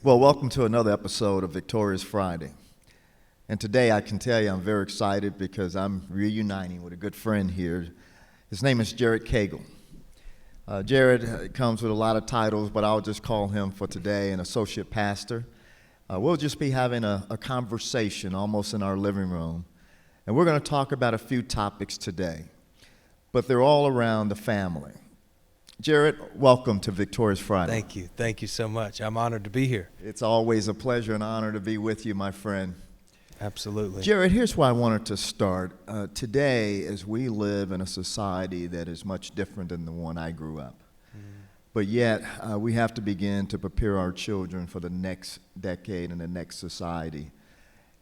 Well, welcome to another episode of Victorious Friday. And today I can tell you I'm very excited because I'm reuniting with a good friend here. His name is Jared Cagle. Jared comes with a lot of titles, but I'll just call him for today an associate pastor. We'll just be having a conversation almost in our living room. And we're going to talk about a few topics today, but they're all around the family. Jared, welcome to Victorious Friday. Thank you. Thank you so much. I'm honored to be here. It's always a pleasure and honor to be with you, my friend. Absolutely. Jared, here's where I wanted to start. Today, as we live in a society that is much different than the one I grew up, but yet we have to begin to prepare our children for the next decade and the next society.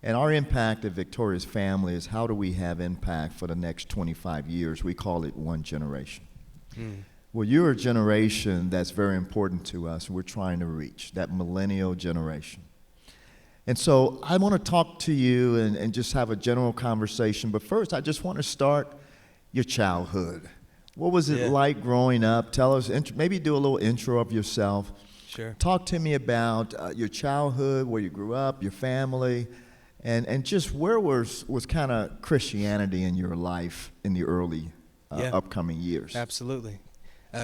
And our impact at Victorious Family is how do we have impact for the next 25 years? We call it one generation. Well, you're a generation that's very important to us. We're trying to reach that millennial generation. And so I want to talk to you and just have a general conversation. But first, I just want to start your childhood. What was it like growing up? Tell us, maybe do a little intro of yourself. Sure. Talk to me about your childhood, where you grew up, your family, and just where was kind of Christianity in your life in the early upcoming years. Absolutely.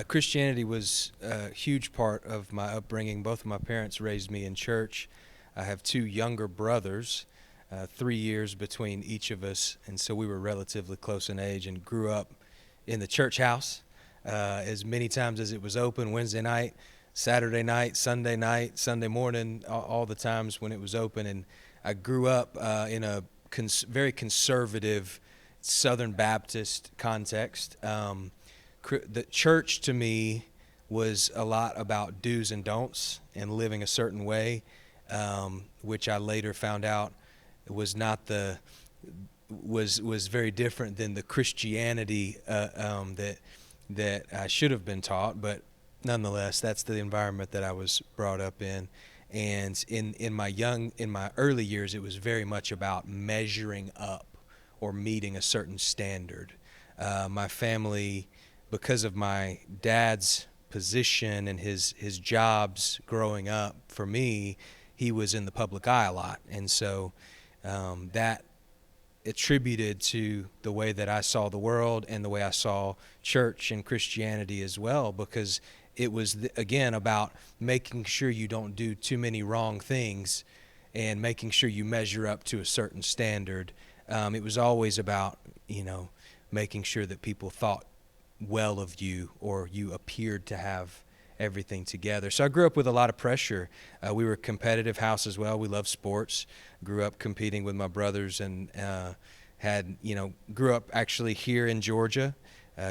Christianity was a huge part of my upbringing. Both of my parents raised me in church. I have two younger brothers, 3 years between each of us, and so we were relatively close in age and grew up in the church house as many times as it was open, Wednesday night, Saturday night, Sunday morning, all the times when it was open. And I grew up in a very conservative Southern Baptist context. The church to me was a lot about do's and don'ts and living a certain way, which I later found out was was very different than the Christianity that I should have been taught. But nonetheless, that's the environment that I was brought up in. And in my early years, it was very much about measuring up or meeting a certain standard. My family, because of my dad's position and his jobs growing up, for me, he was in the public eye a lot. And so that attributed to the way that I saw the world and the way I saw church and Christianity as well, because it was, again, about making sure you don't do too many wrong things and making sure you measure up to a certain standard. It was always about, making sure that people thought well of you or you appeared to have everything together. So I grew up with a lot of pressure. We were a competitive house as well. We loved sports. Grew up competing with my brothers and grew up actually here in Georgia,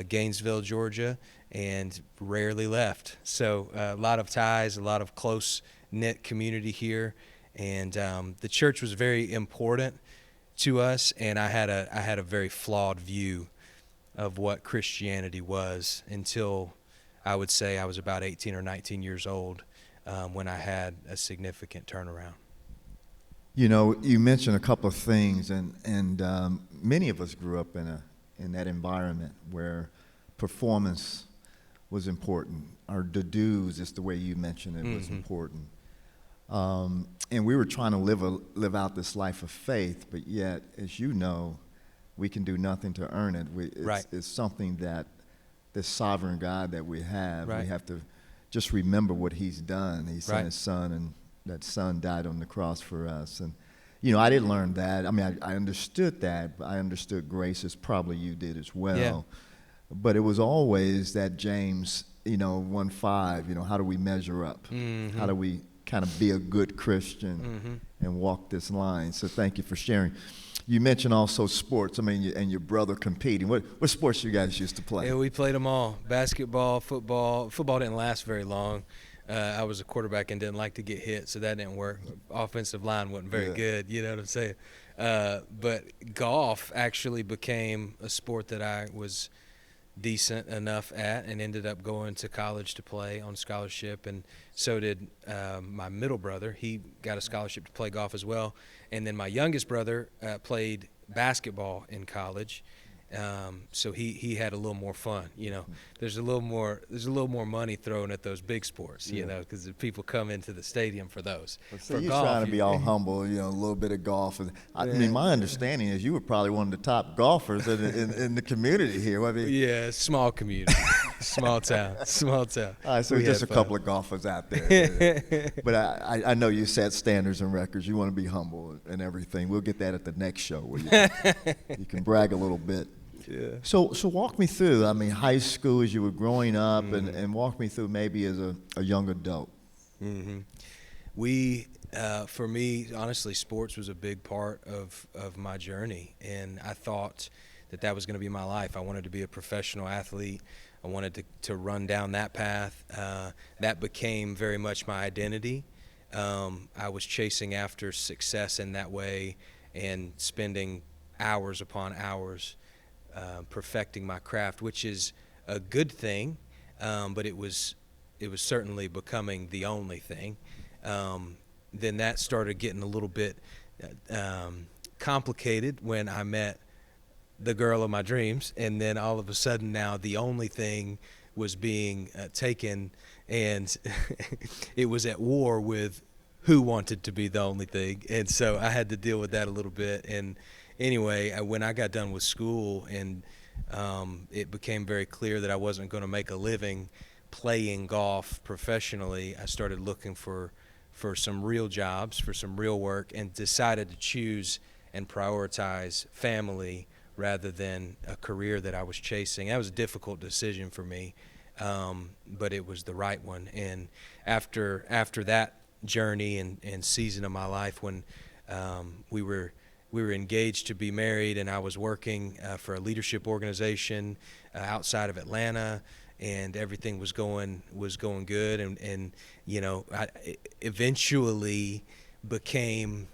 Gainesville, Georgia, and rarely left. So a lot of ties, a lot of close-knit community here. And the church was very important to us, and I had a very flawed view of what Christianity was until I would say I was about 18 or 19 years old when I had a significant turnaround. You mentioned a couple of things, and many of us grew up in that environment where performance was important. The dues, is the way you mentioned it, was important. And we were trying to live out this life of faith, but yet, as you know, we can do nothing to earn it. It's something that this sovereign God that we have, we have to just remember what he's done. He sent his son, and that son died on the cross for us. And, I didn't learn that. I mean, I understood that, but I understood grace as probably you did as well. Yeah. But it was always that James, 1:5, how do we measure up? Mm-hmm. How do we kind of be a good Christian and walk this line? So thank you for sharing. You mentioned also sports. And your brother competing. What sports you guys used to play? Yeah, we played them all. Basketball, football. Football didn't last very long. I was a quarterback and didn't like to get hit, so that didn't work. Offensive line wasn't very good, you know what I'm saying? But golf actually became a sport that I was decent enough at and ended up going to college to play on scholarship, and so did my middle brother. He got a scholarship to play golf as well. And then my youngest brother played basketball in college, So he had a little more fun. There's a little more money thrown at those big sports, because people come into the stadium for those. So For you're golf, trying to be all humble, a little bit of golf. I mean, my understanding is you were probably one of the top golfers in the community here. I mean, yeah, small community, small town. All right, so just a couple of golfers out there. But I know you set standards and records. You want to be humble and everything. We'll get that at the next show where you can brag a little bit. Yeah. So walk me through, I mean, high school as you were growing up, and walk me through maybe as a young adult. For me, honestly, sports was a big part of my journey, and I thought that was going to be my life. I wanted to be a professional athlete. I wanted to run down that path. That became very much my identity. I was chasing after success in that way and spending hours upon hours perfecting my craft, which is a good thing, but it was certainly becoming the only thing. Then that started getting a little bit complicated when I met the girl of my dreams, and then all of a sudden now the only thing was being taken, and it was at war with who wanted to be the only thing, and so I had to deal with that a little bit. And anyway, when I got done with school and it became very clear that I wasn't going to make a living playing golf professionally, I started looking for some real jobs, for some real work, and decided to choose and prioritize family rather than a career that I was chasing. That was a difficult decision for me, but it was the right one. And after that journey and season of my life, when we were engaged to be married, and I was working for a leadership organization outside of Atlanta, and everything was going good, and I eventually became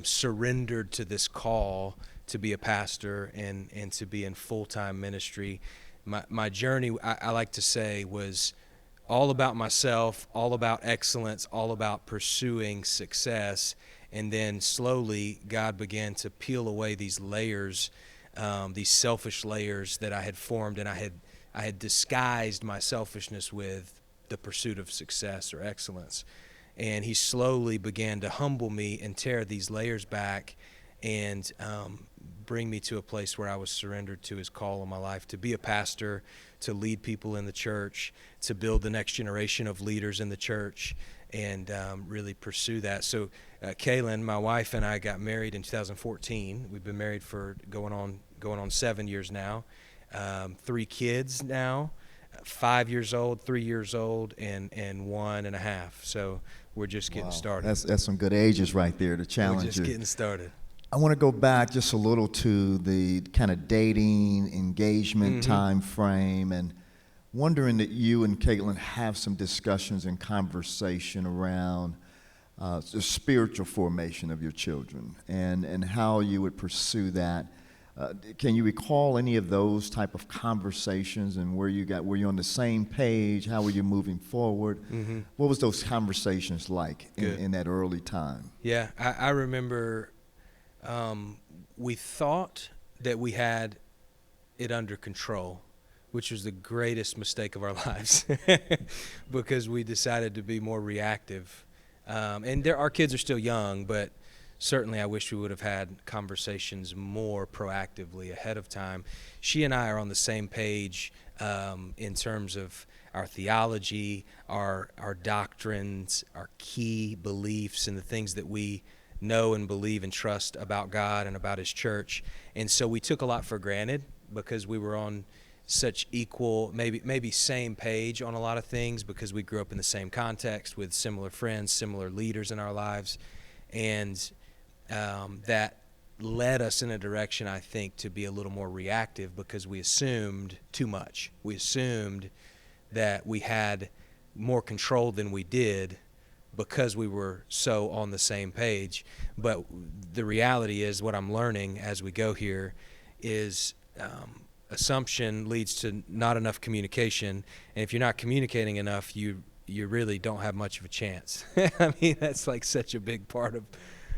surrendered to this call to be a pastor and to be in full-time ministry. My journey, I like to say, was all about myself, all about excellence, all about pursuing success. And then slowly God began to peel away these layers, these selfish layers that I had formed, and I had disguised my selfishness with the pursuit of success or excellence. And he slowly began to humble me and tear these layers back and bring me to a place where I was surrendered to his call in my life, to be a pastor, to lead people in the church, to build the next generation of leaders in the church, and really pursue that. So Kaylin, my wife, and I got married in 2014. We've been married for going on 7 years now. 3 kids now, 5 years old, 3 years old, and 1.5. So we're just getting started. That's some good ages right there to challenge you. We're just getting started. I want to go back just a little to the kind of dating, engagement time frame, and wondering that you and Caitlin have some discussions and conversation around the spiritual formation of your children and how you would pursue that. Can you recall any of those type of conversations, and were you on the same page? How were you moving forward? What was those conversations like in that early time? Yeah, I remember we thought that we had it under control, which was the greatest mistake of our lives because we decided to be more reactive. And our kids are still young, but certainly I wish we would have had conversations more proactively ahead of time. She and I are on the same page in terms of our theology, our doctrines, our key beliefs, and the things that we know and believe and trust about God and about his church. And so we took a lot for granted because we were on such equal, maybe same page on a lot of things, because we grew up in the same context with similar friends, similar leaders in our lives. And that led us in a direction, I think, to be a little more reactive because we assumed too much. We assumed that we had more control than we did because we were so on the same page. But the reality is, what I'm learning as we go here is assumption leads to not enough communication. And if you're not communicating enough, you really don't have much of a chance. I mean, that's like such a big part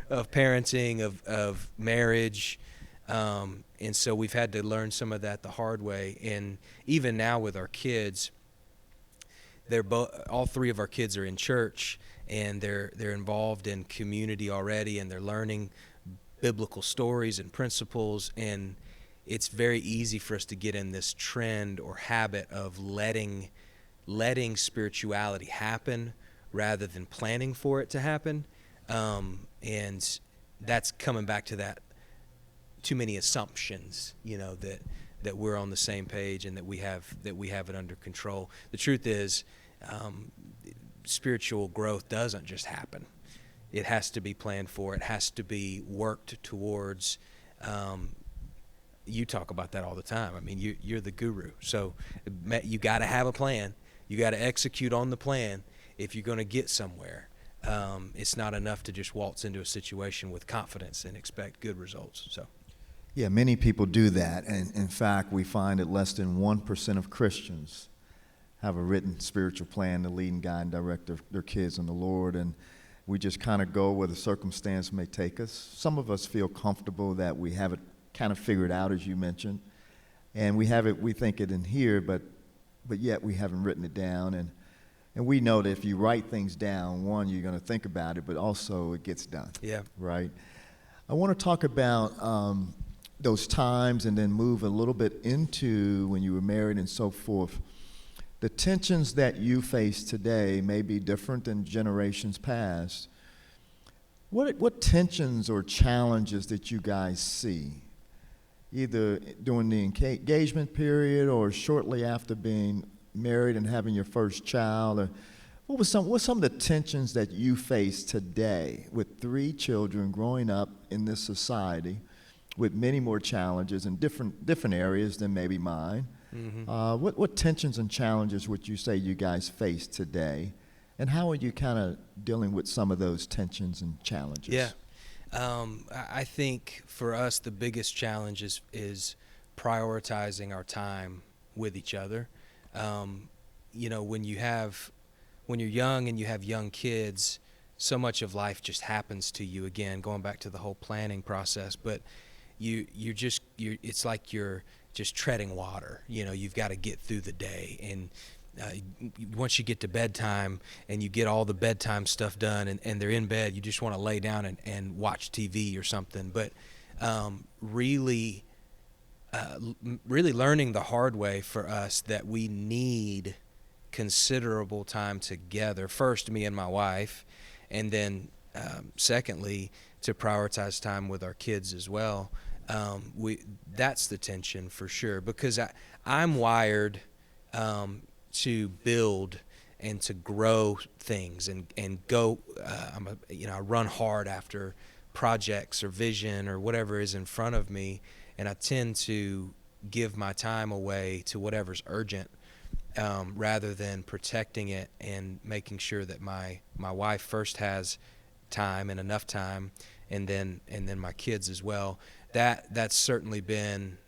of parenting, of marriage. And so we've had to learn some of that the hard way. And even now with our kids, all three of our kids are in church, and they're involved in community already, and they're learning biblical stories and principles. And it's very easy for us to get in this trend or habit of letting spirituality happen rather than planning for it to happen. And that's coming back to that too many assumptions, that we're on the same page and that we have it under control. The truth is, spiritual growth doesn't just happen. It has to be planned for. It has to be worked towards. You talk about that all the time. I mean, you're the guru. So you got to have a plan. You got to execute on the plan if you're going to get somewhere. It's not enough to just waltz into a situation with confidence and expect good results. So. Yeah, many people do that. And in fact, we find that less than 1% of Christians have a written spiritual plan to lead and guide and direct their kids in the Lord. And we just kind of go where the circumstance may take us. Some of us feel comfortable that we have it kind of figured out, as you mentioned. And we think it in here, but yet we haven't written it down. And we know that if you write things down, one, you're going to think about it, but also it gets done. Yeah. Right? I want to talk about those times and then move a little bit into when you were married and so forth. The tensions that you face today may be different than generations past. What tensions or challenges did you guys see, either during the engagement period or shortly after being married and having your first child? Or what's some of the tensions that you face today with 3 children growing up in this society with many more challenges in different areas than maybe mine? Mm-hmm. What tensions and challenges would you say you guys face today, and how are you kind of dealing with some of those tensions and challenges? Yeah, I think for us the biggest challenge is prioritizing our time with each other. When you're young and you have young kids, so much of life just happens to you. Again, going back to the whole planning process, but it's like you're just treading water. You've got to get through the day, and once you get to bedtime and you get all the bedtime stuff done and they're in bed, you just want to lay down and watch TV or something. But really learning the hard way for us that we need considerable time together. First, me and my wife, and then secondly, to prioritize time with our kids as well. That's the tension for sure, because I'm wired to build and to grow things and go. I run hard after projects or vision or whatever is in front of me, and I tend to give my time away to whatever's urgent, rather than protecting it and making sure that my wife first has time and enough time, and then my kids as well. That's certainly been,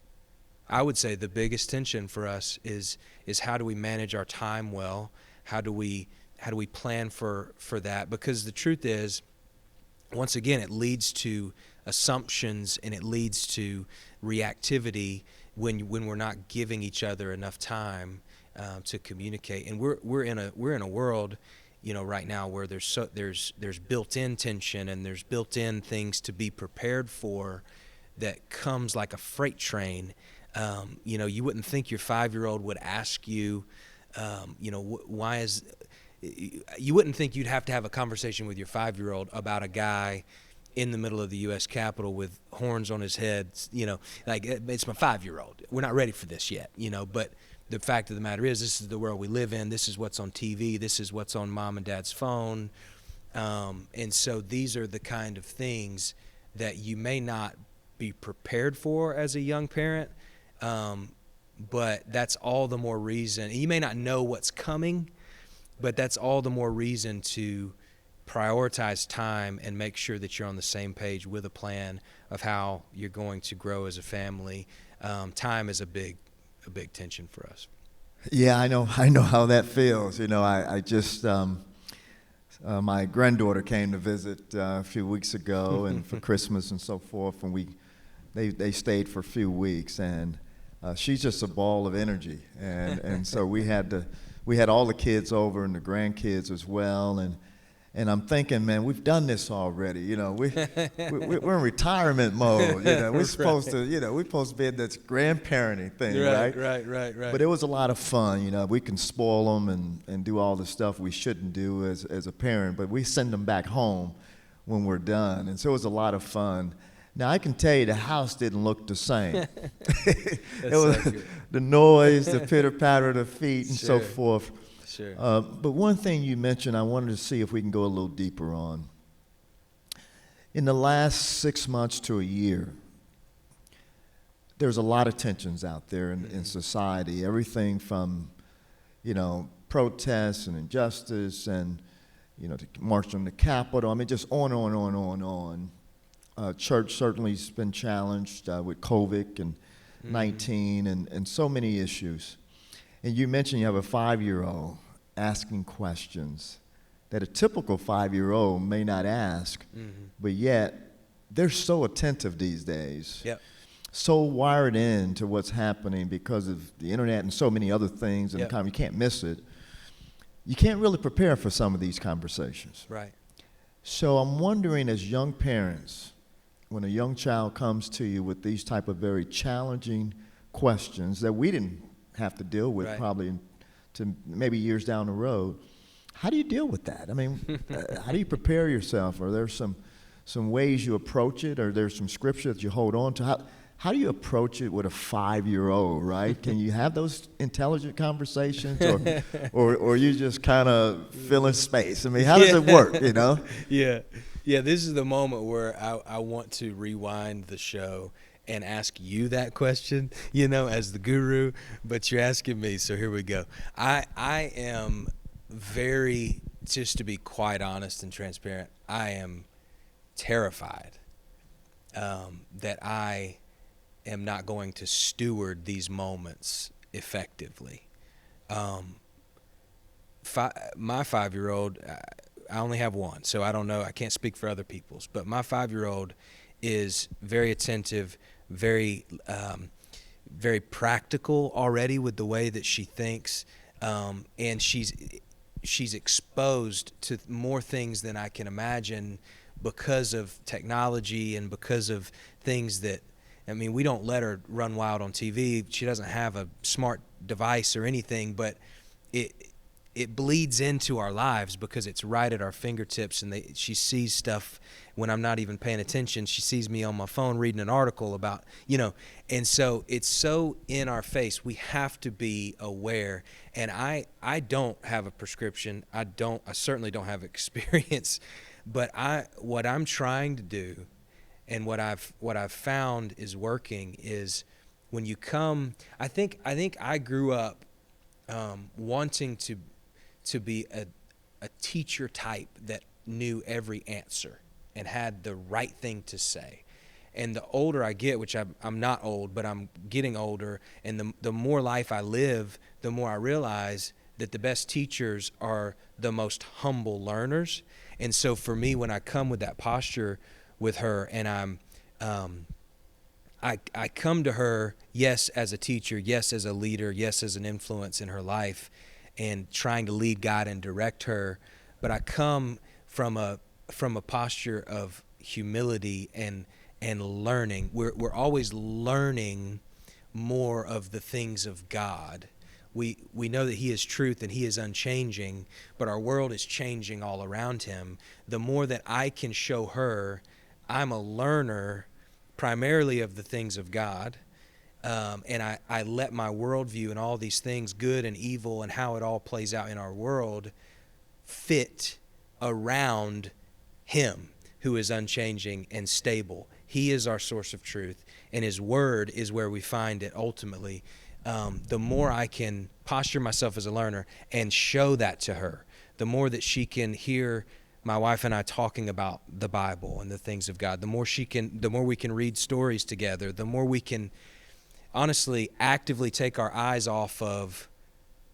I would say, the biggest tension for us is how do we manage our time well? How do we plan for that? Because the truth is, once again, it leads to assumptions and it leads to reactivity when we're not giving each other enough time to communicate. And we're in a world, right now where there's built-in tension and there's built-in things to be prepared for that comes like a freight train. You wouldn't think your 5-year-old would ask you, why is. You wouldn't think you'd have to have a conversation with your 5-year-old about a guy in the middle of the U.S. Capitol with horns on his head. Like, it's my 5-year-old. We're not ready for this yet. But the fact of the matter is, this is the world we live in. This is what's on TV. This is what's on mom and dad's phone. And so these are the kind of things that you may not be prepared for as a young parent, but that's all the more reason. You may not know what's coming, but that's all the more reason to prioritize time and make sure that you're on the same page with a plan of how you're going to grow as a family. Time is a big tension for us. Yeah, I know how that feels. I just my granddaughter came to visit a few weeks ago, and for Christmas and so forth, and we they stayed for a few weeks, and she's just a ball of energy, and so we had all the kids over and the grandkids as well, and I'm thinking, man, we've done this already. You know, we're in retirement mode. You know, we're supposed to, we're supposed to be in this grandparenting thing, right? Right. But it was a lot of fun. You know, we can spoil them and do all the stuff we shouldn't do as a parent, but we send them back home when we're done, and so it was a lot of fun. Now, I can tell you the house didn't look the same. It was so the noise, the pitter-patter of the feet, and so forth. Sure. But one thing you mentioned, I wanted to see if we can go a little deeper on. In the last 6 months to a year, there's a lot of tensions out there in society. Everything from, protests and injustice and, the march on the Capitol. I mean, just on and on. Church certainly has been challenged with COVID and 19 and so many issues. And you mentioned you have a 5-year-old asking questions that a typical 5-year-old may not ask, but yet they're so attentive these days, so wired in to what's happening because of the internet and so many other things, and you can't miss it. You can't really prepare for some of these conversations. Right. So I'm wondering, as young parents, when a young child comes to you with these type of very challenging questions that we didn't have to deal with probably to maybe years down the road, how do you deal with that? I mean, how do you prepare yourself? Are there some ways you approach it? Or there's some scripture that you hold on to? How do you approach it with a 5-year-old, right? Can you have those intelligent conversations, or you just kind of fill in space? I mean, how does it work, Yeah, this is the moment where I want to rewind the show and ask you that question, as the guru, but you're asking me, so here we go. I am very, just to be quite honest and transparent, I am terrified that I am not going to steward these moments effectively. My 5-year-old, I only have one, so I don't know, I can't speak for other people's, but my 5-year-old is very attentive, very very practical already with the way that she thinks, and she's exposed to more things than I can imagine because of technology and because of things that, we don't let her run wild on TV. She doesn't have a smart device or anything, but it bleeds into our lives because it's right at our fingertips, and she sees stuff when I'm not even paying attention. She sees me on my phone reading an article about, and so it's so in our face. We have to be aware, and I don't have a prescription. I certainly don't have experience, but what I'm trying to do and what I've found is working is when you come, I think I grew up wanting to be a teacher type that knew every answer and had the right thing to say. And the older I get, which I'm not old, but I'm getting older, and the more life I live, the more I realize that the best teachers are the most humble learners. And so for me, when I come with that posture with her, and I come to her, yes, as a teacher, yes, as a leader, yes, as an influence in her life, and trying to lead, guide, and direct her, but I come from a posture of humility and learning. We're always learning more of the things of God. We know that He is truth and He is unchanging, but our world is changing all around Him. The more that I can show her, I'm a learner primarily of the things of God. And I let my worldview and all these things, good and evil, and how it all plays out in our world, fit around Him, who is unchanging and stable. He is our source of truth, and His Word is where we find it ultimately. The more I can posture myself as a learner and show that to her, the more that she can hear my wife and I talking about the Bible and the things of God, the more we can read stories together, the more we can honestly actively take our eyes off of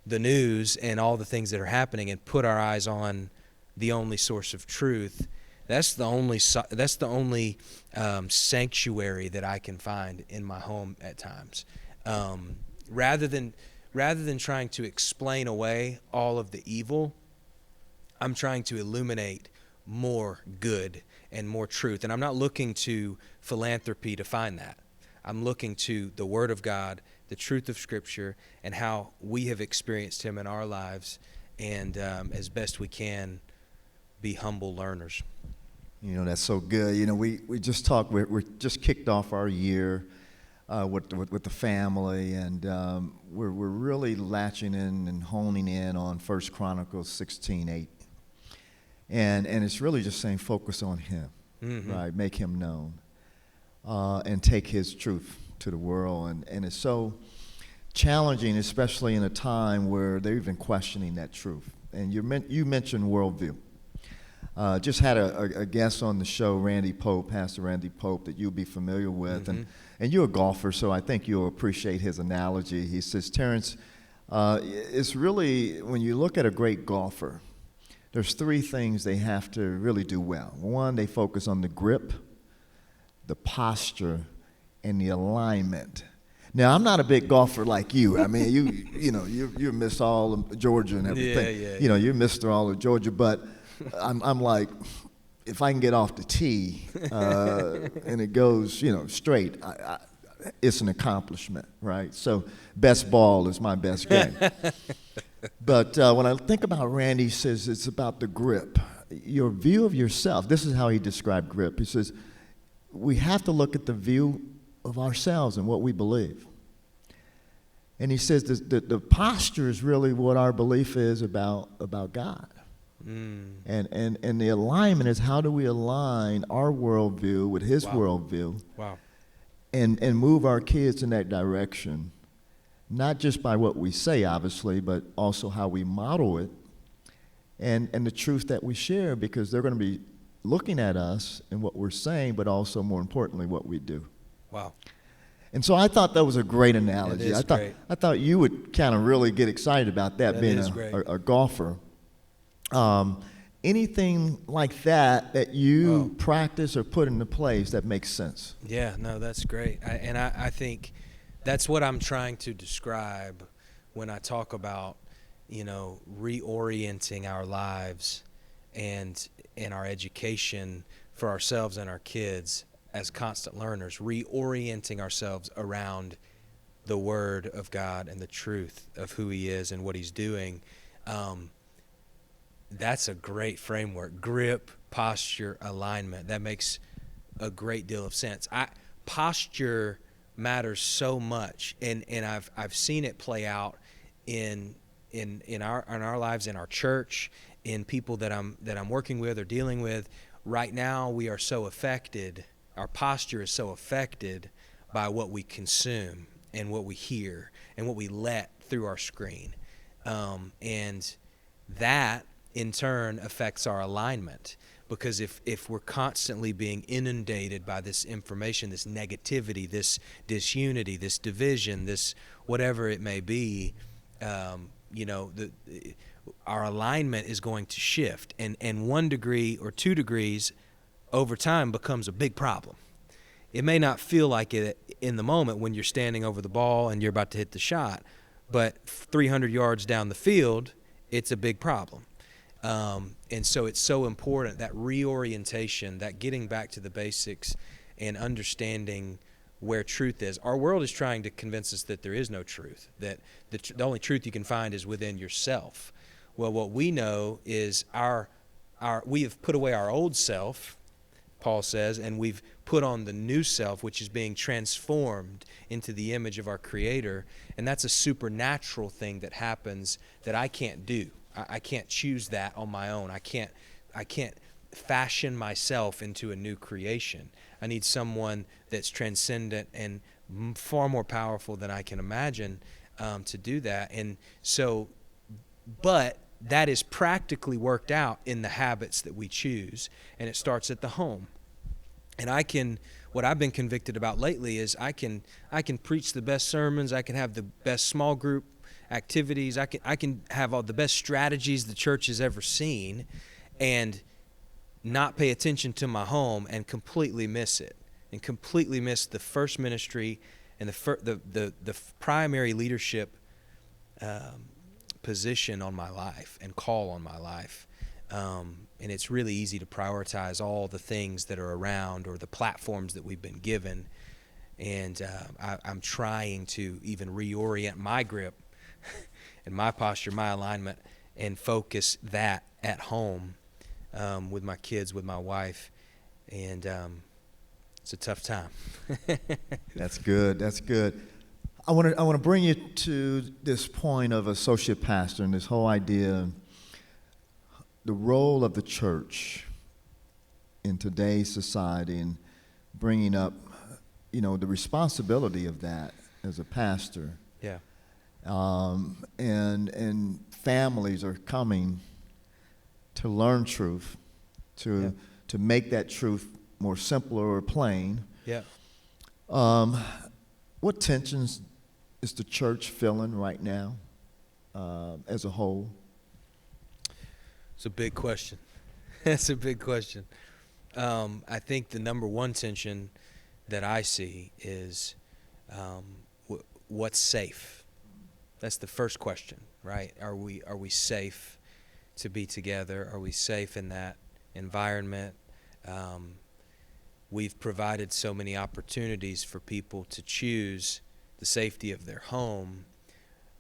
the news and all the things that are happening and put our eyes on the only source of truth. That's the only sanctuary that I can find in my home at times. Rather than trying to explain away all of the evil, I'm trying to illuminate more good and more truth. And I'm not looking to philanthropy to find that. I'm looking to the Word of God, the truth of Scripture, and how we have experienced Him in our lives, and as best we can, be humble learners. You know, that's so good. You know, we just talked, we're just kicked off our year with the family, and we're really latching in and honing in on 1 Chronicles 16:8. And it's really just saying focus on Him, right? Make Him known, and take His truth to the world. And it's so challenging, especially in a time where they're even questioning that truth. And you mentioned worldview. Just had a guest on the show, Pastor Randy Pope, that you'll be familiar with. And you're a golfer, so I think you'll appreciate his analogy. He says, Terence, it's really, when you look at a great golfer, there's three things they have to really do well. One, they focus on the grip, the posture, and the alignment. Now, I'm not a big golfer like you. I mean, you missed all of Georgia and everything. Yeah. You know, you're Mr. All of Georgia, but I'm like, if I can get off the tee and it goes, straight, it's an accomplishment, right? So best ball is my best game. But when I think about Randy, he says it's about the grip, your view of yourself. This is how he described grip. He says, we have to look at the view of ourselves and what we believe. And he says the posture is really what our belief is about God. And the alignment is, how do we align our worldview with His worldview? Wow. And move our kids in that direction, not just by what we say, obviously, but also how we model it, and the truth that we share, because they're going to be looking at us and what we're saying, but also, more importantly, what we do. Wow. And so I thought that was a great analogy. I thought you would kind of really get excited about that being a golfer. Anything like that you practice or put into place that makes sense? Yeah, no, that's great. I think that's what I'm trying to describe when I talk about, reorienting our lives and our education for ourselves and our kids as constant learners, reorienting ourselves around the Word of God and the truth of who He is and what He's doing. That's a great framework. Grip, posture, alignment. That makes a great deal of sense. Posture matters so much, and I've seen it play out in our lives, in our church, in people that I'm working with or dealing with. Right now, we are so affected. Our posture is so affected by what we consume and what we hear and what we let through our screen, and that in turn affects our alignment, because if we're constantly being inundated by this information, this negativity, this disunity, this division, this whatever it may be, our alignment is going to shift, and 1 degree or 2 degrees over time becomes a big problem. It may not feel like it in the moment when you're standing over the ball and you're about to hit the shot, but 300 yards down the field, it's a big problem. And so it's so important, that reorientation, that getting back to the basics and understanding where truth is. Our world is trying to convince us that there is no truth, that the only truth you can find is within yourself. Well, what we know is we have put away our old self, Paul says, and we've put on the new self, which is being transformed into the image of our Creator. And that's a supernatural thing that happens that I can't do. I can't choose that on my own. I can't fashion myself into a new creation. I need someone that's transcendent and far more powerful than I can imagine to do that. And so, but that is practically worked out in the habits that we choose, and it starts at the home. And what I've been convicted about lately is I can preach the best sermons, I can have the best small group activities, I can have all the best strategies the church has ever seen, and not pay attention to my home and completely miss it, and completely miss the first ministry and the primary leadership position on my life and call on my life. And it's really easy to prioritize all the things that are around or the platforms that we've been given. And I'm trying to even reorient my grip and my posture, my alignment, and focus that at home with my kids, with my wife. And it's a tough time. That's good. That's good. I want to bring you to this point of associate pastor and this whole idea, the role of the church in today's society, and bringing up, the responsibility of that as a pastor. Yeah. And families are coming to learn truth, to make that truth more simpler or plain. Yeah. What tensions is the church feeling right now, as a whole? It's a big question. That's a big question. I think the number one tension that I see is what's safe. That's the first question, right? Are we safe to be together? Are we safe in that environment? We've provided so many opportunities for people to choose the safety of their home,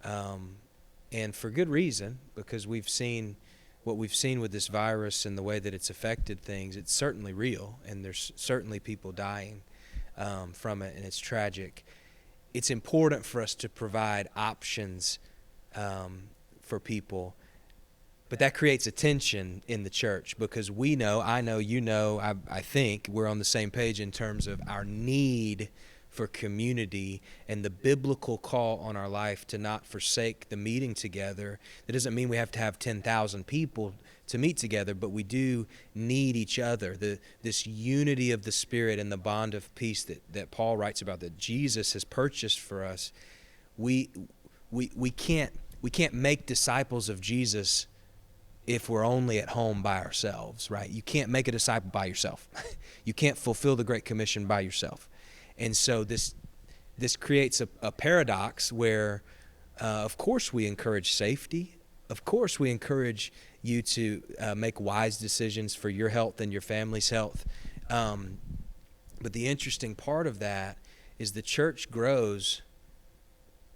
and for good reason, because we've seen what we've seen with this virus and the way that it's affected things. It's certainly real, and there's certainly people dying from it, and it's tragic. It's important for us to provide options for people, but that creates a tension in the church, because we know, I know, you know, I think we're on the same page in terms of our need for community and the biblical call on our life to not forsake the meeting together. That doesn't mean we have to have 10,000 people to meet together, but we do need each other. This unity of the Spirit and the bond of peace that Paul writes about, that Jesus has purchased for us. We can't make disciples of Jesus if we're only at home by ourselves, right? You can't make a disciple by yourself. You can't fulfill the Great Commission by yourself. And so this creates a paradox where, of course, we encourage safety. Of course, we encourage you to make wise decisions for your health and your family's health. But the interesting part of that is the church grows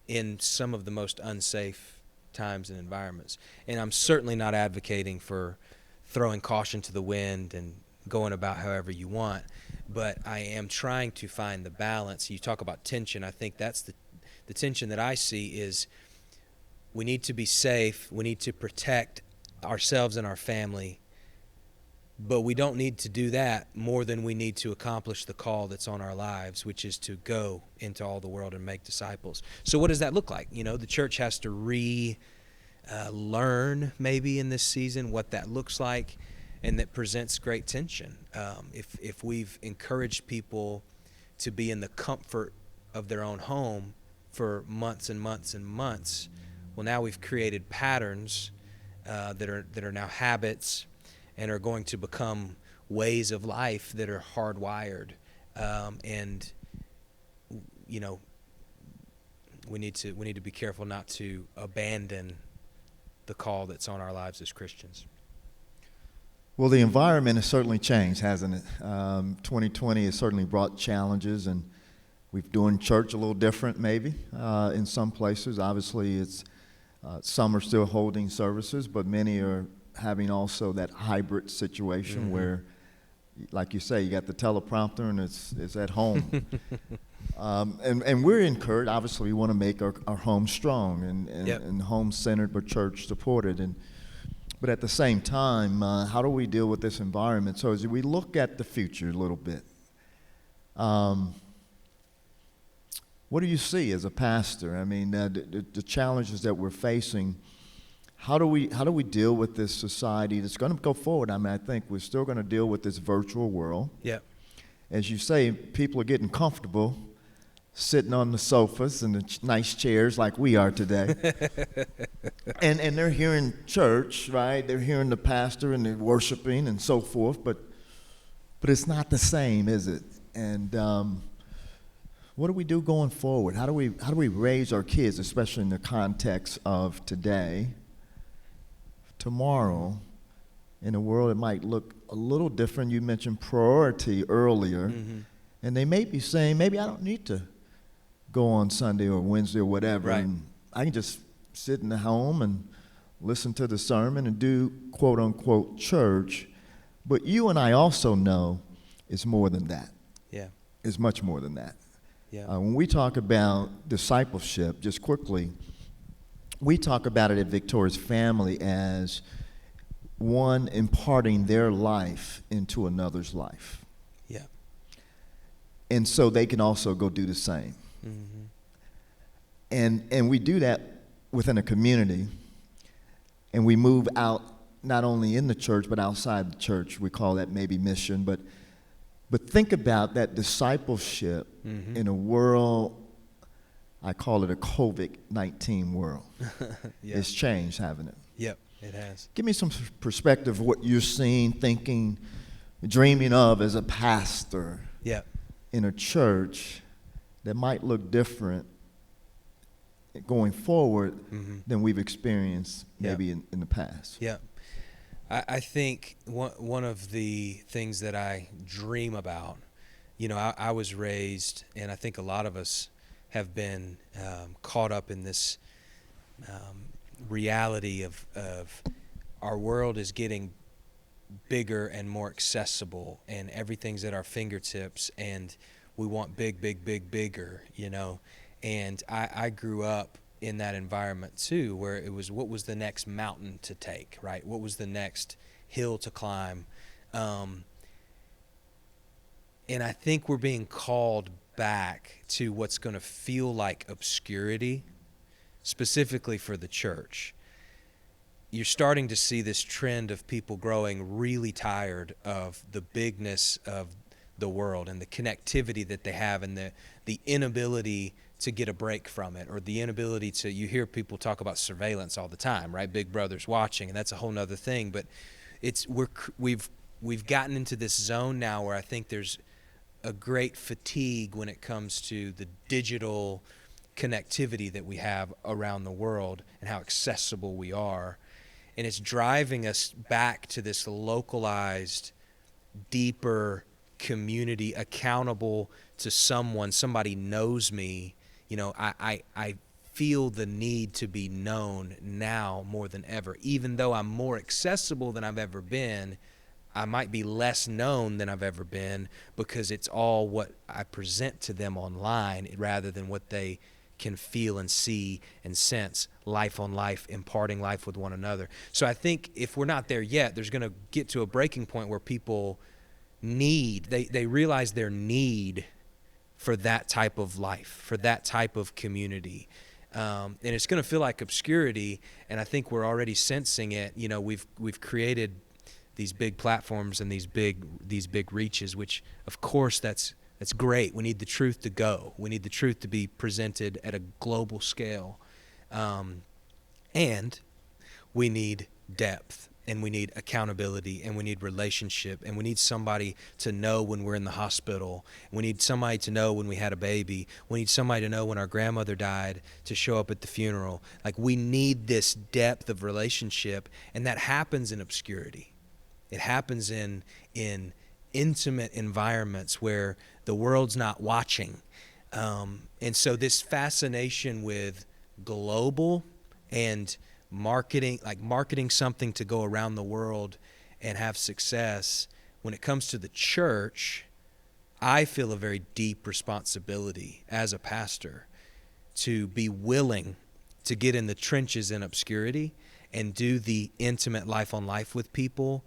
in some of the most unsafe times and environments. And I'm certainly not advocating for throwing caution to the wind and going about however you want, but I am trying to find the balance. You talk about tension. I think that's the tension that I see is we need to be safe. We need to protect ourselves and our family, but we don't need to do that more than we need to accomplish the call that's on our lives, which is to go into all the world and make disciples. So what does that look like? The church has to learn maybe in this season what that looks like, and that presents great tension. If we've encouraged people to be in the comfort of their own home for months and months and months, well, now we've created patterns that are now habits and are going to become ways of life that are hardwired. And we need to be careful not to abandon the call that's on our lives as Christians. Well, the environment has certainly changed, hasn't it? 2020 has certainly brought challenges, and we're doing church a little different maybe in some places. Obviously, it's some are still holding services, but many are having also that hybrid situation where, like you say, you got the teleprompter and it's at home. And we're encouraged. Obviously, we want to make our home strong and home-centered but church-supported. But at the same time, how do we deal with this environment? So as we look at the future a little bit, what do you see as a pastor? I mean, the challenges that we're facing, how do we deal with this society that's going to go forward? I mean, I think we're still going to deal with this virtual world. Yeah. As you say, people are getting comfortable sitting on the sofas and the nice chairs like we are today. and they're hearing church, right? They're hearing the pastor and they're worshiping and so forth, but it's not the same, is it? And what do we do going forward? How do we raise our kids, especially in the context of today, tomorrow, in a world that might look a little different? You mentioned priority earlier, and they may be saying, maybe I don't need to go on Sunday or Wednesday or whatever, Right. and I can just sit in the home and listen to the sermon and do quote unquote church. But you and I also know it's more than that. Yeah. It's much more than that. Yeah. When we talk about discipleship, just quickly, we talk about it at Victoria's Family as one imparting their life into another's life. Yeah. And so they can also go do the same. And we do that within a community, and we move out not only in the church but outside the church. We call that maybe mission, but think about that discipleship in a world, I call it a COVID-19 world. Yeah. It's changed, haven't it? Yep, it has. Give me some perspective of what you're seeing, thinking, dreaming of as a pastor Yep. in a church that might look different going forward than we've experienced maybe in the past. Yeah. I think one of the things that I dream about, I was raised, and I think a lot of us have been caught up in this reality of our world is getting bigger and more accessible, and everything's at our fingertips, and we want bigger, And I grew up in that environment too, where it was what was the next mountain to take, right? What was the next hill to climb? And I think we're being called back to what's going to feel like obscurity, specifically for the church. You're starting to see this trend of people growing really tired of the bigness of the world and the connectivity that they have, and the inability to get a break from it, or the inability to, you hear people talk about surveillance all the time, right? Big Brother's watching, and that's a whole nother thing. But we've gotten into this zone now where I think there's a great fatigue when it comes to the digital connectivity that we have around the world and how accessible we are. And it's driving us back to this localized, deeper community, accountable to someone. Somebody knows me. I feel the need to be known now more than ever. Even though I'm more accessible than I've ever been, I might be less known than I've ever been, because it's all what I present to them online rather than what they can feel and see and sense, life on life, imparting life with one another. So I think if we're not there yet, there's going to get to a breaking point where people they realize their need for that type of life, for that type of community. And it's going to feel like obscurity, and I think we're already sensing it. We've created these big platforms and these big reaches, which of course that's great. We need the truth to go. We need the truth to be presented at a global scale. And we need depth, and we need accountability, and we need relationship, and we need somebody to know when we're in the hospital. We need somebody to know when we had a baby. We need somebody to know when our grandmother died, to show up at the funeral. Like, we need this depth of relationship, and that happens in obscurity. It happens in intimate environments where the world's not watching. And so this fascination with global and marketing something to go around the world and have success, when it comes to the church, I feel a very deep responsibility as a pastor to be willing to get in the trenches in obscurity and do the intimate life on life with people,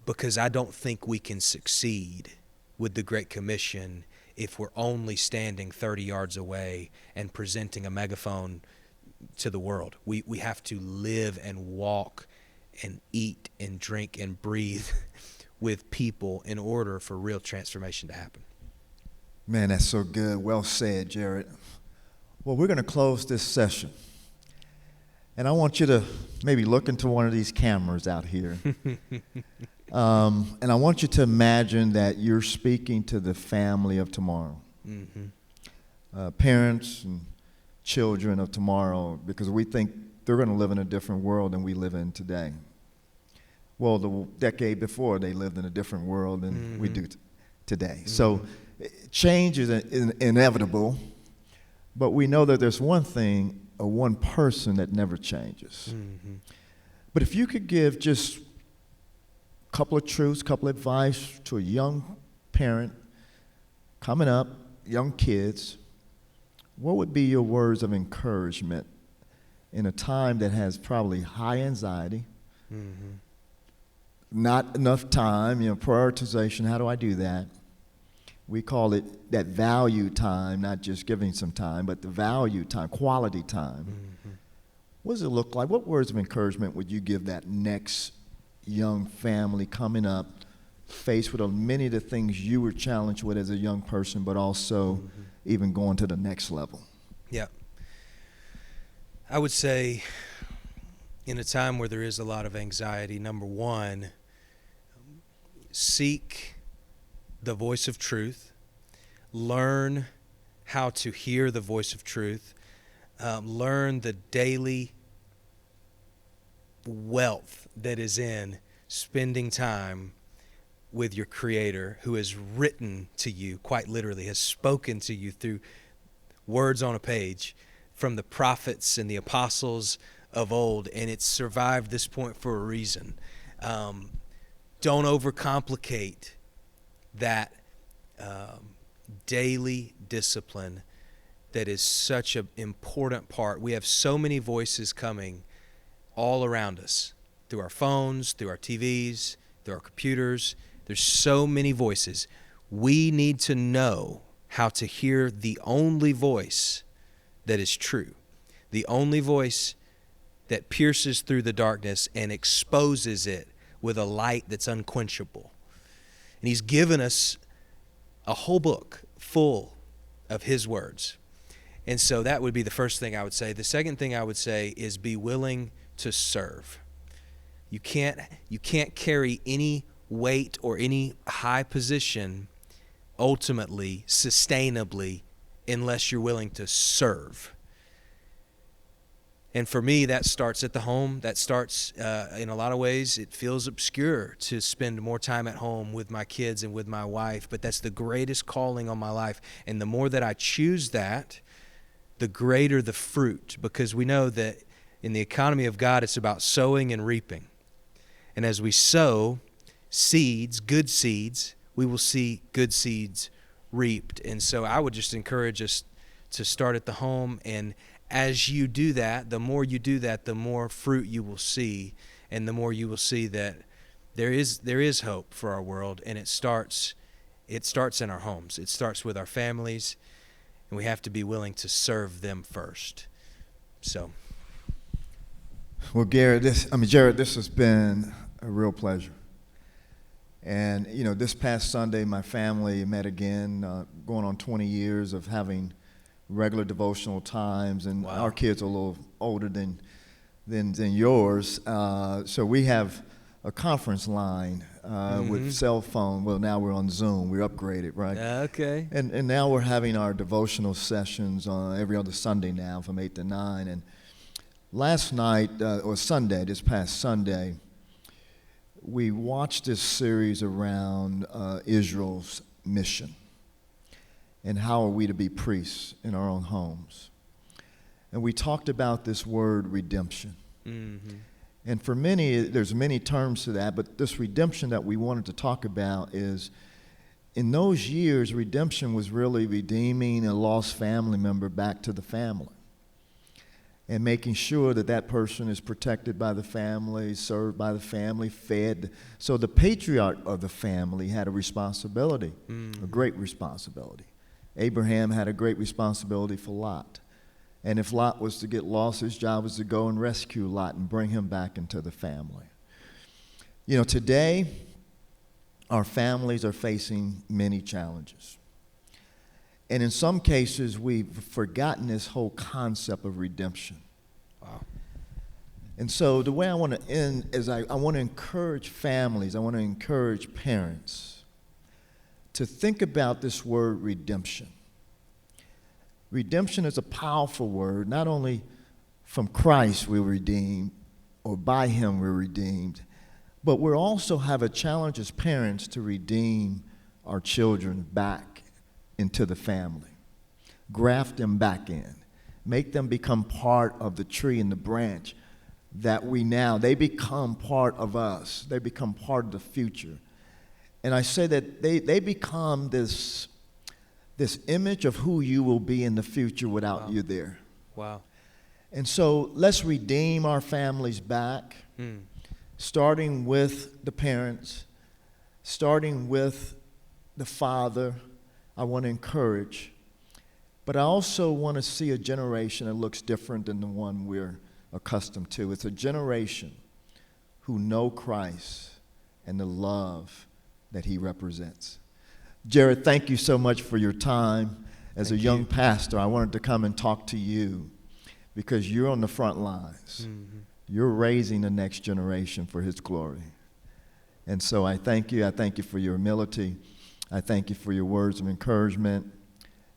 because I don't think we can succeed with the Great Commission if we're only standing 30 yards away and presenting a megaphone to the world. We have to live and walk and eat and drink and breathe with people in order for real transformation to happen. Man, that's so good. Well said, Jared. Well, we're going to close this session. And I want you to maybe look into one of these cameras out here. And I want you to imagine that you're speaking to the family of tomorrow. Parents and children of tomorrow, because we think they're going to live in a different world than we live in today. Well, the decade before, they lived in a different world than we do today. So change is inevitable, but we know that there's one thing, or one person that never changes. But if you could give just a couple of truths, couple of advice to a young parent coming up, young kids, what would be your words of encouragement in a time that has probably high anxiety, not enough time, prioritization, how do I do that? We call it that value time, not just giving some time, but the value time, quality time. What does it look like? What words of encouragement would you give that next young family coming up, faced with many of the things you were challenged with as a young person, but also even going to the next level? Yeah. I would say in a time where there is a lot of anxiety, number one, seek the voice of truth. Learn how to hear the voice of truth. Learn the daily wealth that is in spending time with your Creator, who has written to you, quite literally, has spoken to you through words on a page from the prophets and the apostles of old, and it's survived this point for a reason. Don't overcomplicate that daily discipline that is such an important part. We have so many voices coming all around us, through our phones, through our TVs, through our computers. There's so many voices. We need to know how to hear the only voice that is true, the only voice that pierces through the darkness and exposes it with a light that's unquenchable. And He's given us a whole book full of His words. And so that would be the first thing I would say. The second thing I would say is be willing to serve. You can't carry any weight or any high position ultimately, sustainably, unless you're willing to serve. And for me, that starts at the home. That starts, in a lot of ways, it feels obscure to spend more time at home with my kids and with my wife, but that's the greatest calling on my life. And the more that I choose that, the greater the fruit, because we know that in the economy of God, it's about sowing and reaping. And as we sow seeds, good seeds, we will see good seeds reaped. And so I would just encourage us to start at the home, and as you do that, the more you do that, the more fruit you will see, and the more you will see that there is hope for our world, and it starts in our homes. It starts with our families, and we have to be willing to serve them first. So, well, Jared, this has been a real pleasure. And this past Sunday, my family met again, going on 20 years of having regular devotional times, and wow. Our kids are a little older than yours, so we have a conference line with cell phone. Well, now we're on Zoom. We're upgraded, right? Okay. And now we're having our devotional sessions on every other Sunday now from 8 to 9. And last night, or Sunday, this past Sunday, we watched this series around Israel's mission. And how are we to be priests in our own homes? And we talked about this word redemption. And for many, there's many terms to that, but this redemption that we wanted to talk about is, in those years, redemption was really redeeming a lost family member back to the family and making sure that that person is protected by the family, served by the family, fed. So the patriarch of the family had a responsibility, a great responsibility. Abraham had a great responsibility for Lot. And if Lot was to get lost, his job was to go and rescue Lot and bring him back into the family. Today, our families are facing many challenges. And in some cases, we've forgotten this whole concept of redemption. Wow. And so the way I want to end is I want to encourage families, I want to encourage parents to think about this word redemption. Redemption is a powerful word. Not only from Christ we're redeemed, or by him we're redeemed, but we also have a challenge as parents to redeem our children back into the family. Graft them back in. Make them become part of the tree and the branch that they become part of us. They become part of the future. And I say that they become this image of who you will be in the future without you there. Wow. And so let's redeem our families back, starting with the parents, starting with the father. I want to encourage. But I also want to see a generation that looks different than the one we're accustomed to. It's a generation who know Christ and the love that he represents. Jared, thank you so much for your time. As a young pastor, I wanted to come and talk to you because you're on the front lines. Mm-hmm. You're raising the next generation for his glory. And so I thank you. I thank you for your humility. I thank you for your words of encouragement.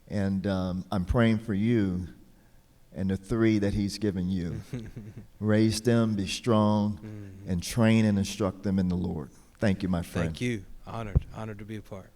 And I'm praying for you and the three that he's given you. Raise them, be strong, and train and instruct them in the Lord. Thank you, my friend. Thank you. Honored to be a part.